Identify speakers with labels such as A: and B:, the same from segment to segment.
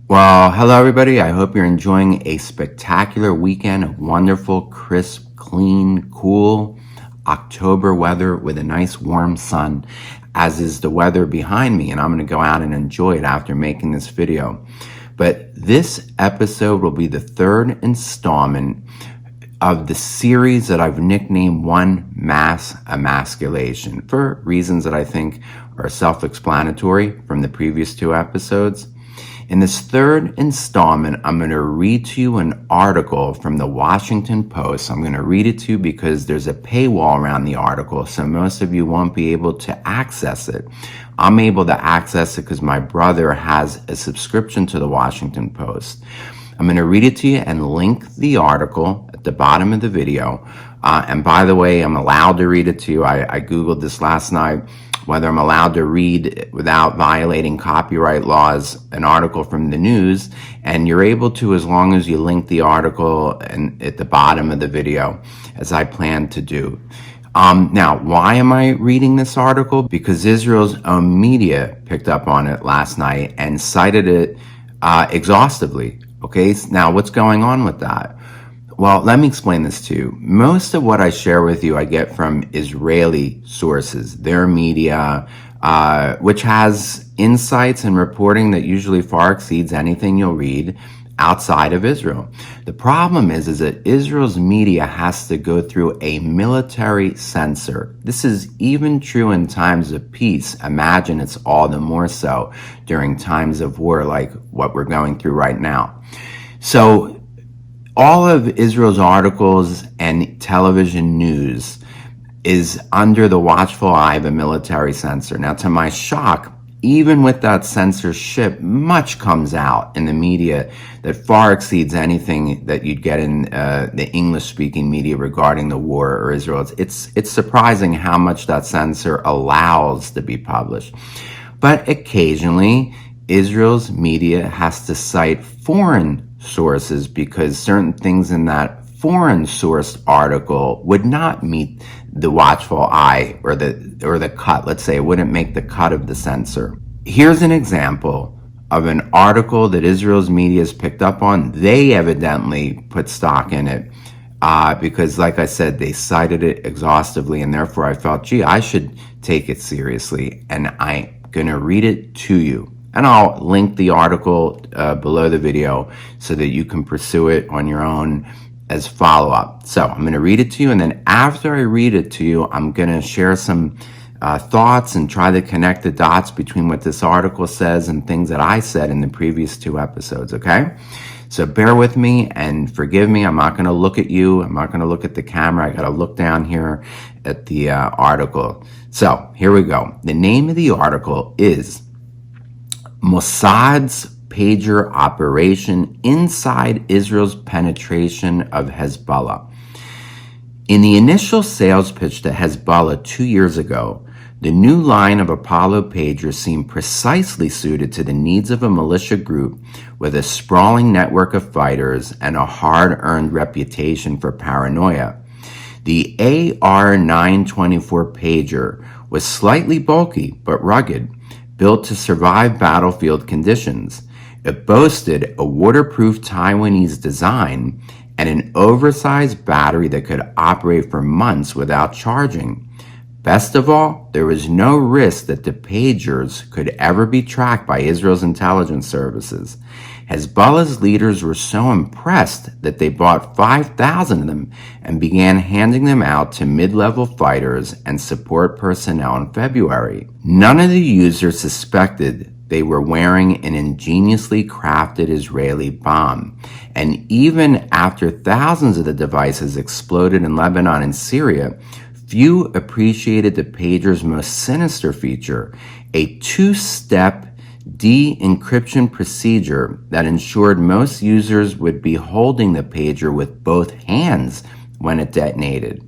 A: Well, hello everybody. I hope you're enjoying a spectacular weekend of wonderful, crisp, clean, cool October weather with a nice warm sun, as is the weather behind me, and I'm going to go out and enjoy it after making this video. But this episode will be the third installment of the series that I've nicknamed Mass Emasculation, for reasons that I think are self-explanatory from the previous two episodes. In this third installment, I'm going to read to you an article from the Washington Post. I'm going to read it to you because there's a paywall around the article, so most of you won't be able to access it. I'm able to access it because my brother has a subscription to the Washington Post. I'm going to read it to you and link the article at the bottom of the video. And by the way, I'm allowed to read it to you. I Googled this last night, whether I'm allowed to read without violating copyright laws an article from the news, and you're able to as long as you link the article and at the bottom of the video, as I plan to do. Now, why am I reading this article? Because Israel's own media picked up on it last night and cited it exhaustively. Okay, now what's going on with that? Well, let me explain this to you. Most of what I share with you, I get from Israeli sources, their media, which has insights and reporting that usually far exceeds anything you'll read outside of Israel. The problem is that Israel's media has to go through a military censor. This is even true in times of peace. Imagine it's all the more so during times of war like what we're going through right now. So all of Israel's articles and television news is under the watchful eye of a military censor. Now, to my shock, even with that censorship, much comes out in the media that far exceeds anything that you'd get in the English-speaking media regarding the war or Israel. It's surprising how much that censor allows to be published. But occasionally, Israel's media has to cite foreign sources because certain things in that foreign sourced article would not meet the watchful eye or the cut. Let's say it wouldn't make the cut of the censor. Here's an example of an article that Israel's media has picked up on. They evidently put stock in it because, like I said, they cited it exhaustively, and therefore I felt, gee, I should take it seriously, and I'm going to read it to you. And I'll link the article below the video so that you can pursue it on your own as follow-up. So I'm going to read it to you, and then after I read it to you, I'm going to share some thoughts and try to connect the dots between what this article says and things that I said in the previous two episodes, okay? So bear with me and forgive me. I'm not going to look at you. I'm not going to look at the camera. I got to look down here at the article. So here we go. The name of the article is Mossad's pager operation inside Israel's penetration of Hezbollah. In the initial sales pitch to Hezbollah 2 years ago, the new line of Apollo pagers seemed precisely suited to the needs of a militia group with a sprawling network of fighters and a hard-earned reputation for paranoia. The AR-924 pager was slightly bulky but rugged, built to survive battlefield conditions. It boasted a waterproof Taiwanese design and an oversized battery that could operate for months without charging. Best of all, there was no risk that the pagers could ever be tracked by Israel's intelligence services. Hezbollah's leaders were so impressed that they bought 5,000 of them and began handing them out to mid-level fighters and support personnel in February. None of the users suspected they were wearing an ingeniously crafted Israeli bomb. And even after thousands of the devices exploded in Lebanon and Syria, few appreciated the pager's most sinister feature, a two-step de-encryption procedure that ensured most users would be holding the pager with both hands when it detonated.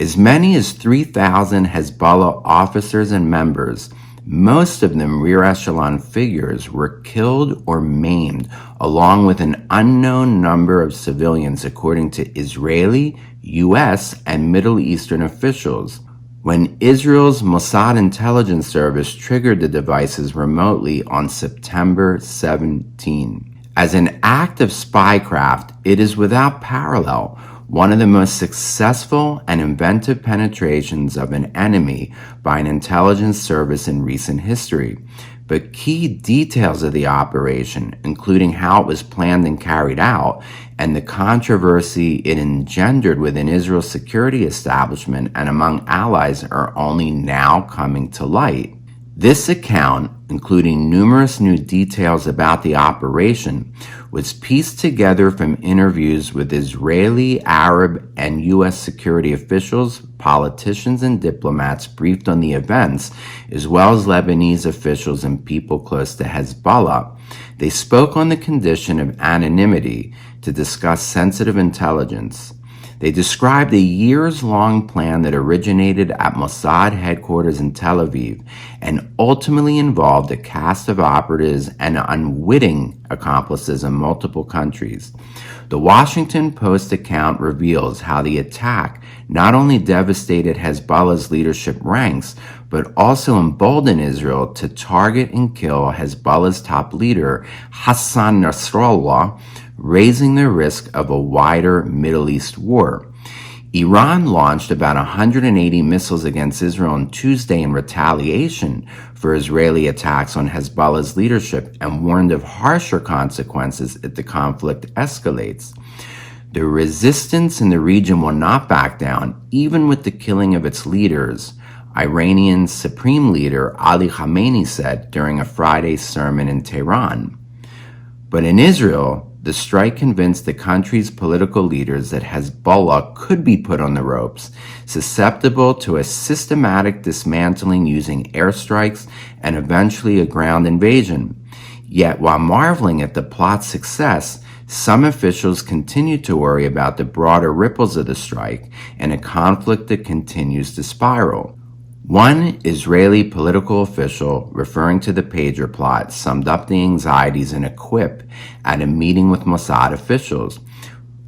A: As many as 3,000 Hezbollah officers and members, most of them rear echelon figures, were killed or maimed, along with an unknown number of civilians, according to Israeli, U.S., and Middle Eastern officials. when Israel's Mossad intelligence service triggered the devices remotely on September 17. As an act of spycraft, it is without parallel, one of the most successful and inventive penetrations of an enemy by an intelligence service in recent history. But key details of the operation, including how it was planned and carried out, and the controversy it engendered within Israel's security establishment and among allies, are only now coming to light. This account, including numerous new details about the operation, was pieced together from interviews with Israeli, Arab, and U.S. security officials, politicians, and diplomats briefed on the events, as well as Lebanese officials and people close to Hezbollah. They spoke on the condition of anonymity to discuss sensitive intelligence. They described a years-long plan that originated at Mossad headquarters in Tel Aviv and ultimately involved a cast of operatives and unwitting accomplices in multiple countries. The Washington Post account reveals how the attack not only devastated Hezbollah's leadership ranks, but also emboldened Israel to target and kill Hezbollah's top leader, Hassan Nasrallah, raising the risk of a wider Middle East war. Iran launched about 180 missiles against Israel on Tuesday in retaliation for Israeli attacks on Hezbollah's leadership and warned of harsher consequences if the conflict escalates. The resistance in the region will not back down, even with the killing of its leaders, Iranian Supreme Leader Ali Khamenei said during a Friday sermon in Tehran. But in Israel, the strike convinced the country's political leaders that Hezbollah could be put on the ropes, susceptible to a systematic dismantling using airstrikes and eventually a ground invasion. Yet, while marveling at the plot's success, some officials continue to worry about the broader ripples of the strike and a conflict that continues to spiral. One Israeli political official, referring to the pager plot, summed up the anxieties in a quip at a meeting with Mossad officials.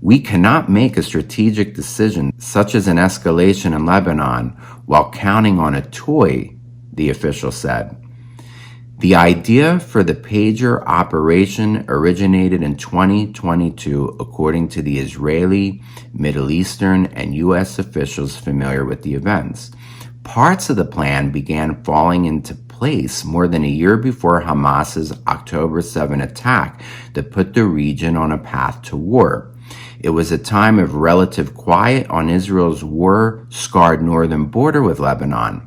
A: "We cannot make a strategic decision, such as an escalation in Lebanon, while counting on a toy," the official said. The idea for the pager operation originated in 2022, according to the Israeli, Middle Eastern, and U.S. officials familiar with the events. Parts of the plan began falling into place more than a year before Hamas's October 7 attack that put the region on a path to war. It was a time of relative quiet on Israel's war-scarred northern border with Lebanon.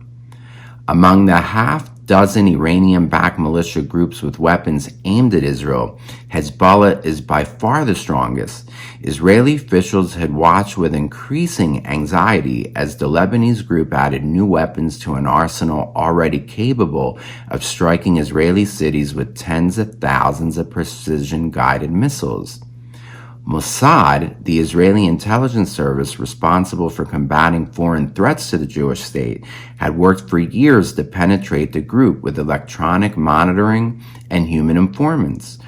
A: Among the half-dozen Iranian-backed militia groups with weapons aimed at Israel, Hezbollah is by far the strongest. Israeli officials had watched with increasing anxiety as the Lebanese group added new weapons to an arsenal already capable of striking Israeli cities with tens of thousands of precision-guided missiles. Mossad, the Israeli intelligence service responsible for combating foreign threats to the Jewish state, had worked for years to penetrate the group with electronic monitoring and human informants.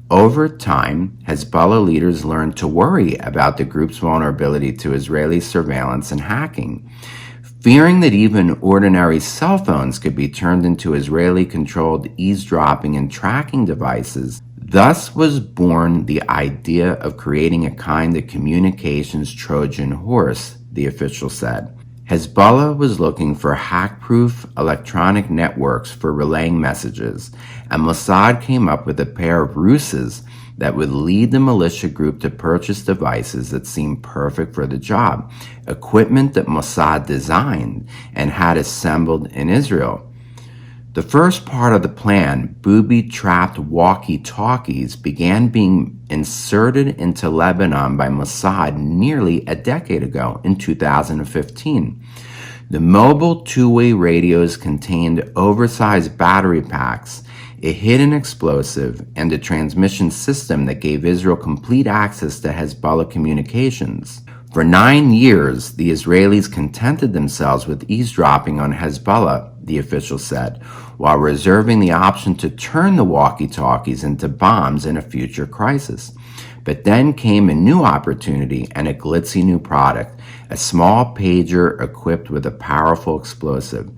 A: Over time, Hezbollah leaders learned to worry about the group's vulnerability to Israeli surveillance and hacking. Fearing that even ordinary cell phones could be turned into Israeli-controlled eavesdropping and tracking devices, thus was born the idea of creating a kind of communications Trojan horse, the official said. Hezbollah was looking for hack-proof electronic networks for relaying messages, and Mossad came up with a pair of ruses that would lead the militia group to purchase devices that seemed perfect for the job, equipment that Mossad designed and had assembled in Israel. The first part of the plan, booby-trapped walkie-talkies, began being inserted into Lebanon by Mossad nearly a decade ago in 2015. The mobile two-way radios contained oversized battery packs, a hidden explosive, and a transmission system that gave Israel complete access to Hezbollah communications. For 9 years, the Israelis contented themselves with eavesdropping on Hezbollah, the official said, while reserving the option to turn the walkie-talkies into bombs in a future crisis. But then came a new opportunity and a glitzy new product, a small pager equipped with a powerful explosive.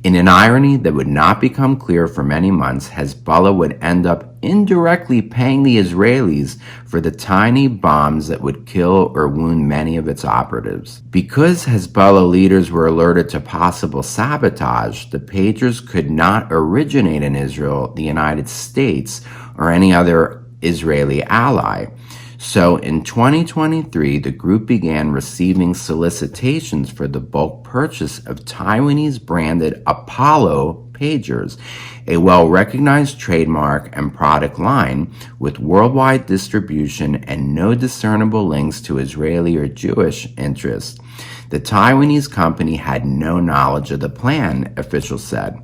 A: In an irony that would not become clear for many months, Hezbollah would end up indirectly paying the Israelis for the tiny bombs that would kill or wound many of its operatives. Because Hezbollah leaders were alerted to possible sabotage, the pagers could not originate in Israel, the United States, or any other Israeli ally. So in 2023, the group began receiving solicitations for the bulk purchase of Taiwanese branded Apollo pagers, a well-recognized trademark and product line with worldwide distribution and no discernible links to Israeli or Jewish interests. The Taiwanese company had no knowledge of the plan, officials said.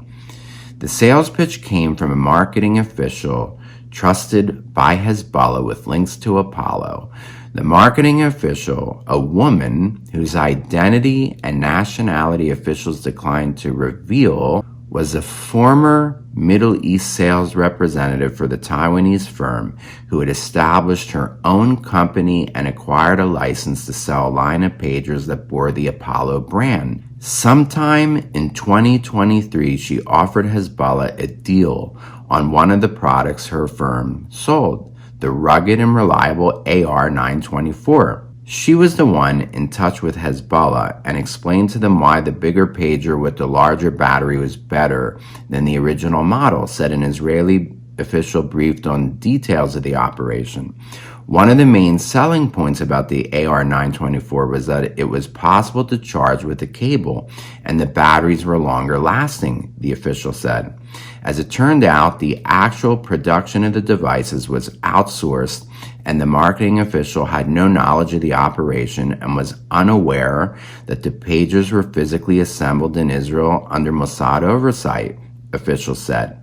A: The sales pitch came from a marketing official trusted by Hezbollah with links to Apollo. The marketing official, a woman whose identity and nationality officials declined to reveal, was a former Middle East sales representative for the Taiwanese firm who had established her own company and acquired a license to sell a line of pagers that bore the Apollo brand. Sometime in 2023, she offered Hezbollah a deal on one of the products her firm sold, the rugged and reliable AR-924. She was the one in touch with Hezbollah and explained to them why the bigger pager with the larger battery was better than the original model, said an Israeli official briefed on details of the operation. One of the main selling points about the AR-924 was that it was possible to charge with a cable and the batteries were longer lasting, the official said. As it turned out, the actual production of the devices was outsourced and the marketing official had no knowledge of the operation and was unaware that the pagers were physically assembled in Israel under Mossad oversight, officials said.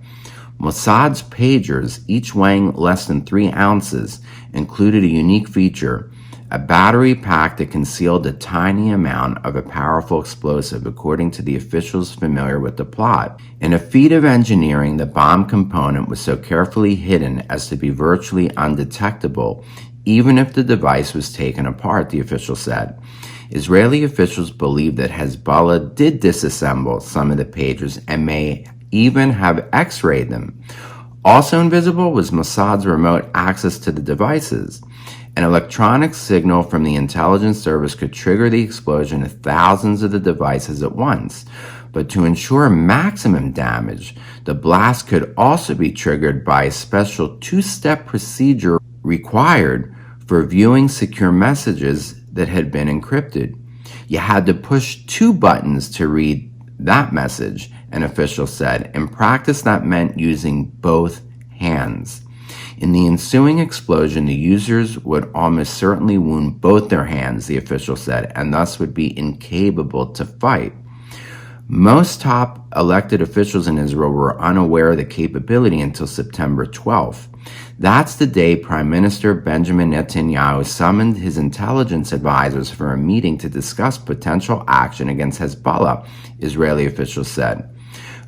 A: Mossad's pagers, each weighing less than 3 ounces, included a unique feature, a battery pack that concealed a tiny amount of a powerful explosive, according to the officials familiar with the plot. In a feat of engineering, the bomb component was so carefully hidden as to be virtually undetectable, even if the device was taken apart, the official said. Israeli officials believe that Hezbollah did disassemble some of the pagers and may even have X-rayed them. Also invisible was Mossad's remote access to the devices. An electronic signal from the intelligence service could trigger the explosion of thousands of the devices at once. But to ensure maximum damage, the blast could also be triggered by a special 2-step procedure required for viewing secure messages that had been encrypted. You had to push 2 buttons to read that message, an official said. In practice, that meant using both hands. In the ensuing explosion, the users would almost certainly wound both their hands, the official said, and thus would be incapable to fight. Most top elected officials in Israel were unaware of the capability until September 12th. That's the day Prime Minister Benjamin Netanyahu summoned his intelligence advisors for a meeting to discuss potential action against Hezbollah, Israeli officials said.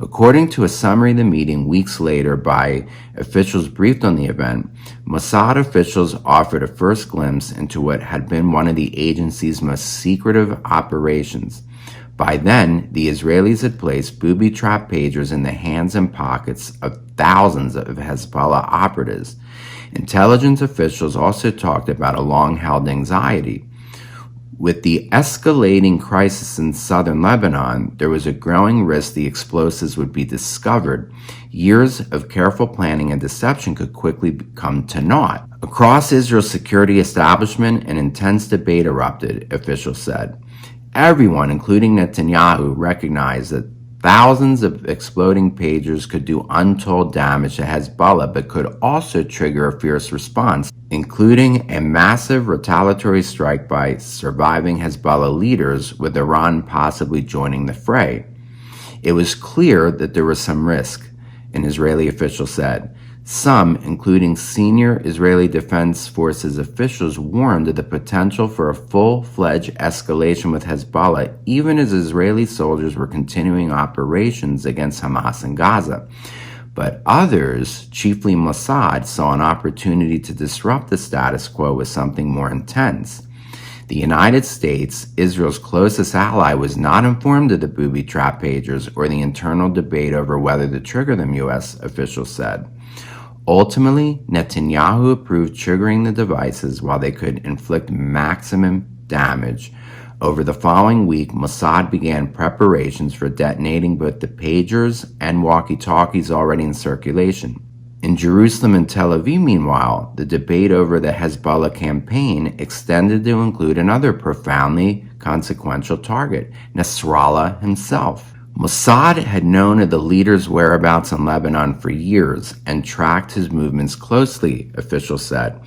A: According to a summary of the meeting weeks later by officials briefed on the event, Mossad officials offered a first glimpse into what had been one of the agency's most secretive operations. By then, the Israelis had placed booby-trap pagers in the hands and pockets of thousands of Hezbollah operatives. Intelligence officials also talked about a long-held anxiety. With the escalating crisis in southern Lebanon, there was a growing risk the explosives would be discovered. Years of careful planning and deception could quickly come to naught. Across Israel's security establishment, an intense debate erupted, officials said. Everyone, including Netanyahu, recognized that thousands of exploding pagers could do untold damage to Hezbollah, but could also trigger a fierce response, including a massive retaliatory strike by surviving Hezbollah leaders, with Iran possibly joining the fray. It was clear that there was some risk, an Israeli official said. Some, including senior Israeli Defense Forces officials, warned of the potential for a full-fledged escalation with Hezbollah, even as Israeli soldiers were continuing operations against Hamas in Gaza. But others, chiefly Mossad, saw an opportunity to disrupt the status quo with something more intense. The United States, Israel's closest ally, was not informed of the booby trap pagers or the internal debate over whether to trigger them, U.S. officials said. Ultimately, Netanyahu approved triggering the devices while they could inflict maximum damage. Over the following week, Mossad began preparations for detonating both the pagers and walkie-talkies already in circulation. In Jerusalem and Tel Aviv, meanwhile, the debate over the Hezbollah campaign extended to include another profoundly consequential target, Nasrallah himself. Mossad had known of the leader's whereabouts in Lebanon for years and tracked his movements closely, officials said.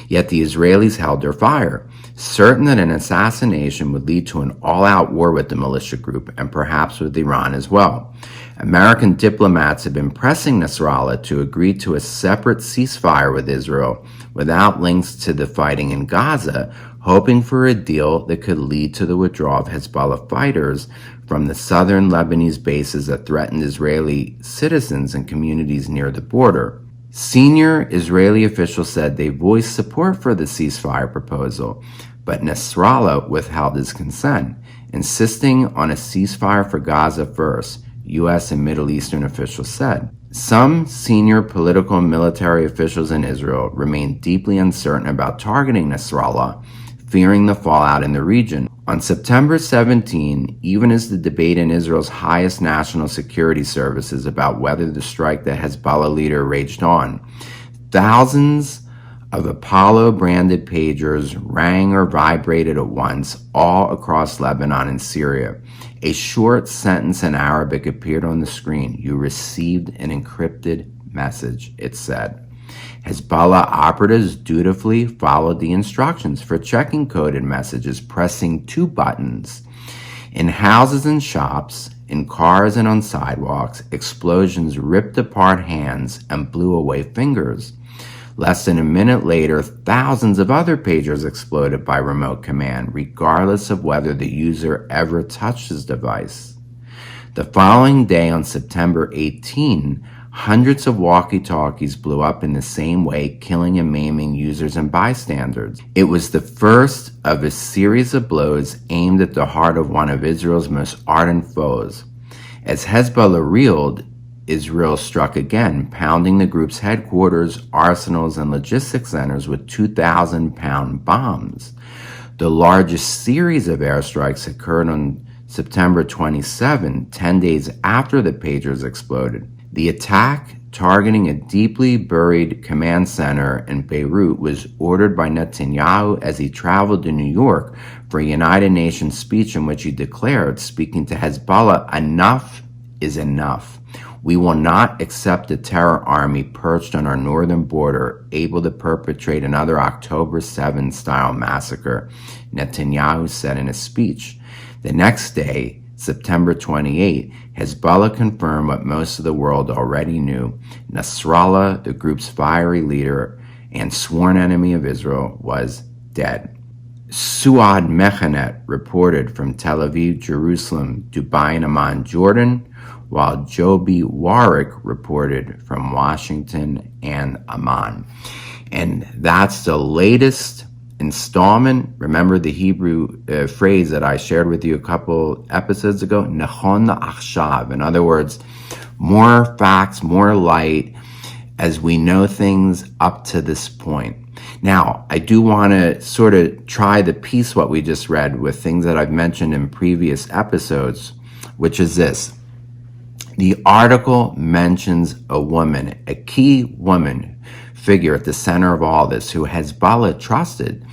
A: Yet the Israelis held their fire, certain that an assassination would lead to an all-out war with the militia group and perhaps with Iran as well. American diplomats had been pressing Nasrallah to agree to a separate ceasefire with Israel without links to the fighting in Gaza, hoping for a deal that could lead to the withdrawal of Hezbollah fighters from the southern Lebanese bases that threatened Israeli citizens and communities near the border. Senior Israeli officials said they voiced support for the ceasefire proposal, but Nasrallah withheld his consent, insisting on a ceasefire for Gaza first, U.S. and Middle Eastern officials said. Some senior political and military officials in Israel remain deeply uncertain about targeting Nasrallah, fearing the fallout in the region. On September 17, even as the debate in Israel's highest national security services about whether to strike the Hezbollah leader raged on, thousands of Apollo-branded pagers rang or vibrated at once all across Lebanon and Syria. A short sentence in Arabic appeared on the screen. "You received an encrypted message," it said. Hezbollah operatives dutifully followed the instructions for checking coded messages, pressing two buttons. In houses and shops, in cars and on sidewalks, explosions ripped apart hands and blew away fingers. Less than a minute later, thousands of other pagers exploded by remote command, regardless of whether the user ever touched his device. The following day, on September 18, hundreds of walkie-talkies blew up in the same way, killing and maiming users and bystanders. It was the first of a series of blows aimed at the heart of one of Israel's most ardent foes. As Hezbollah reeled, Israel struck again, pounding the group's headquarters, arsenals, and logistics centers with 2,000-pound bombs. The largest series of airstrikes occurred on September 27, 10 days after the pagers exploded. The attack, targeting a deeply buried command center in Beirut, was ordered by Netanyahu as he traveled to New York for a United Nations speech in which he declared, speaking to Hezbollah, "Enough is enough. We will not accept a terror army perched on our northern border, able to perpetrate another October 7-style massacre," Netanyahu said in a speech. The next day, September 28, Hezbollah confirmed what most of the world already knew. Nasrallah, the group's fiery leader and sworn enemy of Israel, was dead. Suad Mechanet reported from Tel Aviv, Jerusalem, Dubai, and Amman, Jordan, while Joby Warwick reported from Washington and Amman. And that's the latest installment. Remember the Hebrew phrase that I shared with you a couple episodes ago? Nechon la'achshav. In other words, more facts, more light as we know things up to this point. Now, I do want to sort of try to piece what we just read with things that I've mentioned in previous episodes, which is this. The article mentions a woman, a key woman figure at the center of all this, who Hezbollah trusted,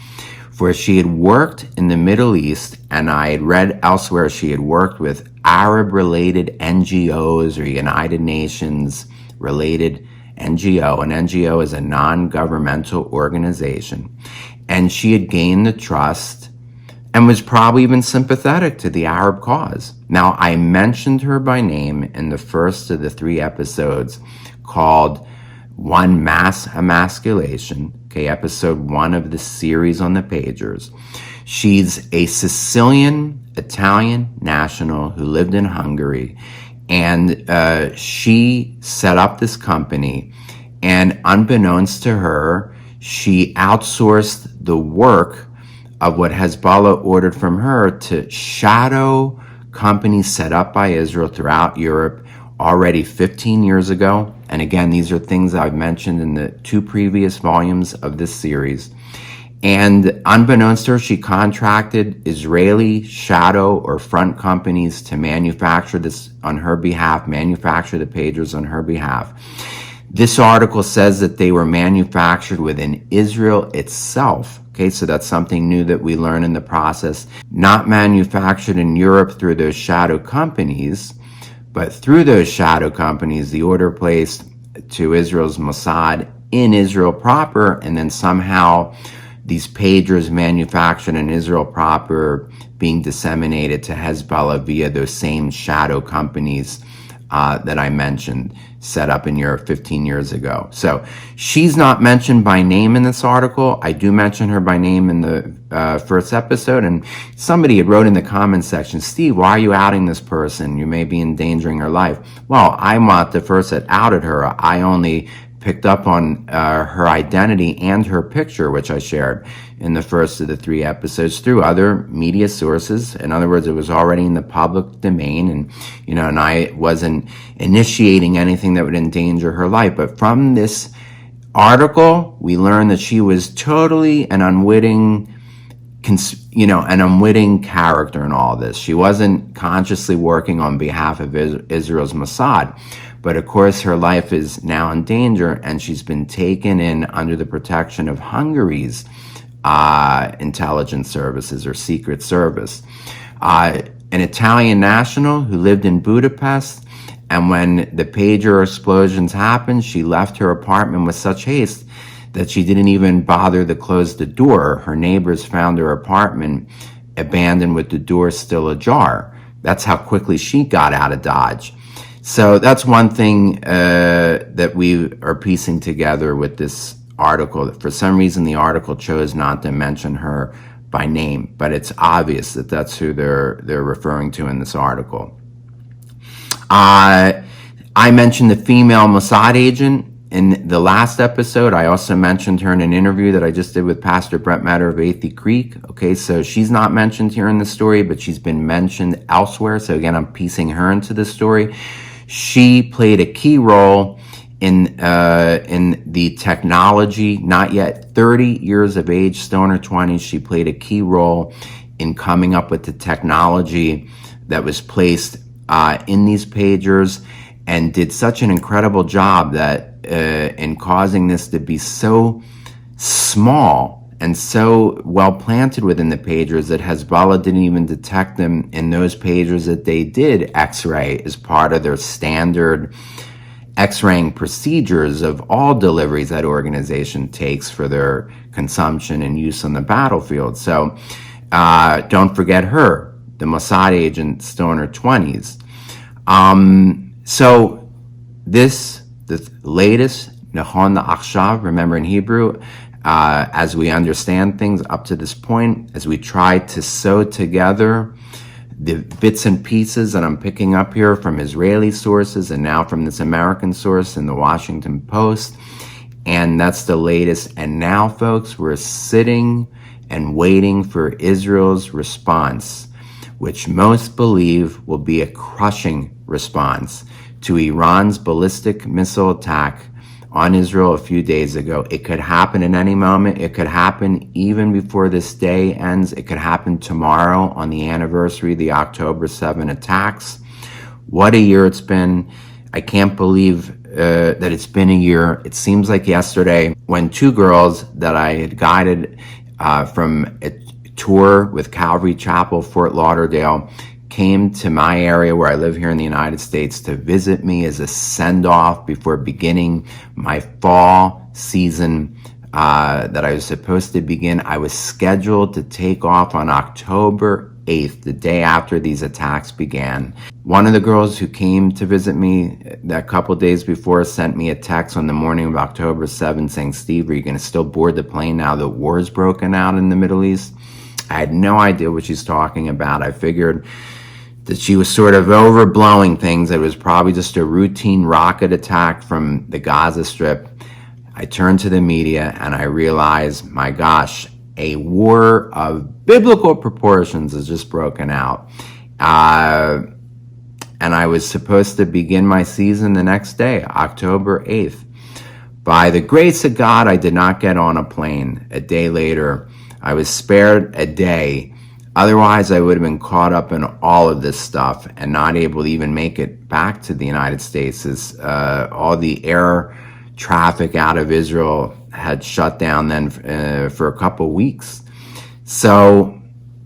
A: for she had worked in the Middle East, and I had read elsewhere she had worked with Arab-related NGOs or United Nations-related NGO. An NGO is a non-governmental organization. And she had gained the trust and was probably even sympathetic to the Arab cause. Now, I mentioned her by name in the first of the 3 episodes called One Mass Emasculation, okay, episode 1 of the series on the pagers. She's a Sicilian Italian national who lived in Hungary, and she set up this company, and unbeknownst to her, she outsourced the work of what Hezbollah ordered from her to shadow companies set up by Israel throughout Europe already 15 years ago. And again, these are things I've mentioned in the 2 previous volumes of this series. And unbeknownst to her, she contracted Israeli shadow or front companies to manufacture this on her behalf, manufacture the pagers on her behalf. This article says that they were manufactured within Israel itself. Okay, so that's something new that we learn in the process. Not manufactured in Europe through those shadow companies, but through those shadow companies, the order placed to Israel's Mossad in Israel proper, and then somehow these pagers manufactured in Israel proper being disseminated to Hezbollah via those same shadow companies that I mentioned, set up in Europe 15 years ago. So she's not mentioned by name in this article. I do mention her by name in the first episode, and somebody had wrote in the comments section, Steve, why are you outing this person? You may be endangering her life. Well, I'm not the first that outed her. I only picked up on her identity and her picture, which I shared in the first of the 3 episodes through other media sources. In other words, it was already in the public domain, and and I wasn't initiating anything that would endanger her life. But from this article, we learned that she was totally an unwitting character in all this. She wasn't consciously working on behalf of Israel's Mossad. But of course, her life is now in danger, and she's been taken in under the protection of Hungary's intelligence services or secret service. An Italian national who lived in Budapest, and when the pager explosions happened, she left her apartment with such haste that she didn't even bother to close the door. Her neighbors found her apartment abandoned with the door still ajar. That's how quickly she got out of Dodge. So that's one thing that we are piecing together with this article. For some reason, the article chose not to mention her by name, but it's obvious that that's who they're referring to in this article. I mentioned the female Mossad agent in the last episode. I also mentioned her in an interview that I just did with Pastor Brett Matter of Athey Creek. Okay, so she's not mentioned here in the story, but she's been mentioned elsewhere. So again, I'm piecing her into the story. She played a key role in the technology, not yet 30 years of age, still in her 20s. She played a key role in coming up with the technology that was placed in these pagers, and did such an incredible job that in causing this to be so small and so well planted within the pagers that Hezbollah didn't even detect them in those pagers that they did X-ray as part of their standard X-raying procedures of all deliveries that organization takes for their consumption and use on the battlefield. So don't forget her, the Mossad agent, still in her 20s. So the latest, Nahon La'achshav, remember in Hebrew, as we understand things up to this point, as we try to sew together the bits and pieces that I'm picking up here from Israeli sources and now from this American source in the Washington Post. And that's the latest. And now, folks, we're sitting and waiting for Israel's response, which most believe will be a crushing response to Iran's ballistic missile attack on Israel a few days ago. It could happen at any moment. It could happen even before this day ends. It could happen tomorrow on the anniversary of the October 7 attacks. What a year it's been. I can't believe that it's been a year. It seems like yesterday when 2 girls that I had guided from a tour with Calvary Chapel, Fort Lauderdale, came to my area where I live here in the United States to visit me as a send-off before beginning my fall season that I was supposed to begin. I was scheduled to take off on October 8th, the day after these attacks began. One of the girls who came to visit me that couple days before sent me a text on the morning of October 7th saying, Steve, are you going to still board the plane now that war's broken out in the Middle East? I had no idea what she's talking about. I figured that she was sort of overblowing things. It was probably just a routine rocket attack from the Gaza Strip. I turned to the media and I realized, my gosh, a war of biblical proportions has just broken out. And I was supposed to begin my season the next day, October 8th. By the grace of God, I did not get on a plane. A day later, I was spared a day. Otherwise, I would have been caught up in all of this stuff and not able to even make it back to the United States, as all the air traffic out of Israel had shut down then for a couple weeks. So,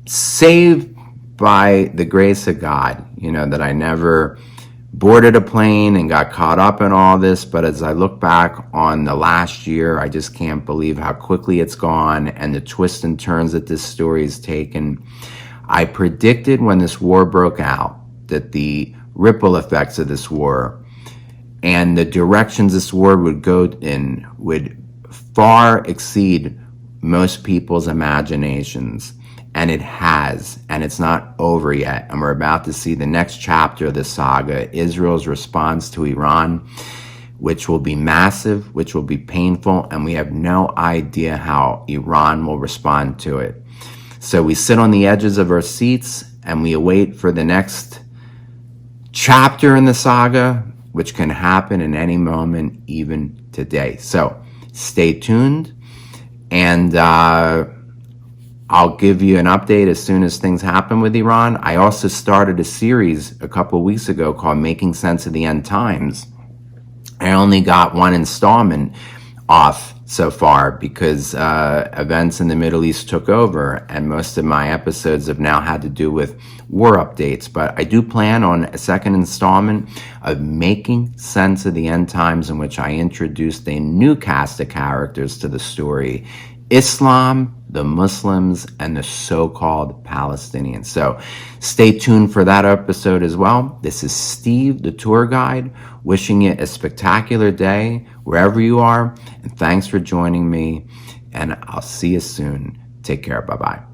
A: saved by the grace of God, that I never boarded a plane and got caught up in all this. But as I look back on the last year, I just can't believe how quickly it's gone and the twists and turns that this story has taken. I predicted when this war broke out that the ripple effects of this war and the directions this war would go in would far exceed most people's imaginations. And it has, and it's not over yet. And we're about to see the next chapter of the saga, Israel's response to Iran, which will be massive, which will be painful, and we have no idea how Iran will respond to it. So we sit on the edges of our seats and we await for the next chapter in the saga, which can happen in any moment, even today. So stay tuned, and I'll give you an update as soon as things happen with Iran. I also started a series a couple of weeks ago called Making Sense of the End Times. I only got one installment off so far because events in the Middle East took over, and most of my episodes have now had to do with war updates. But I do plan on a second installment of Making Sense of the End Times, in which I introduced a new cast of characters to the story: Islam, the Muslims, and the so-called Palestinians. So stay tuned for that episode as well. This is Steve, the tour guide, wishing you a spectacular day wherever you are. And thanks for joining me. And I'll see you soon. Take care. Bye-bye.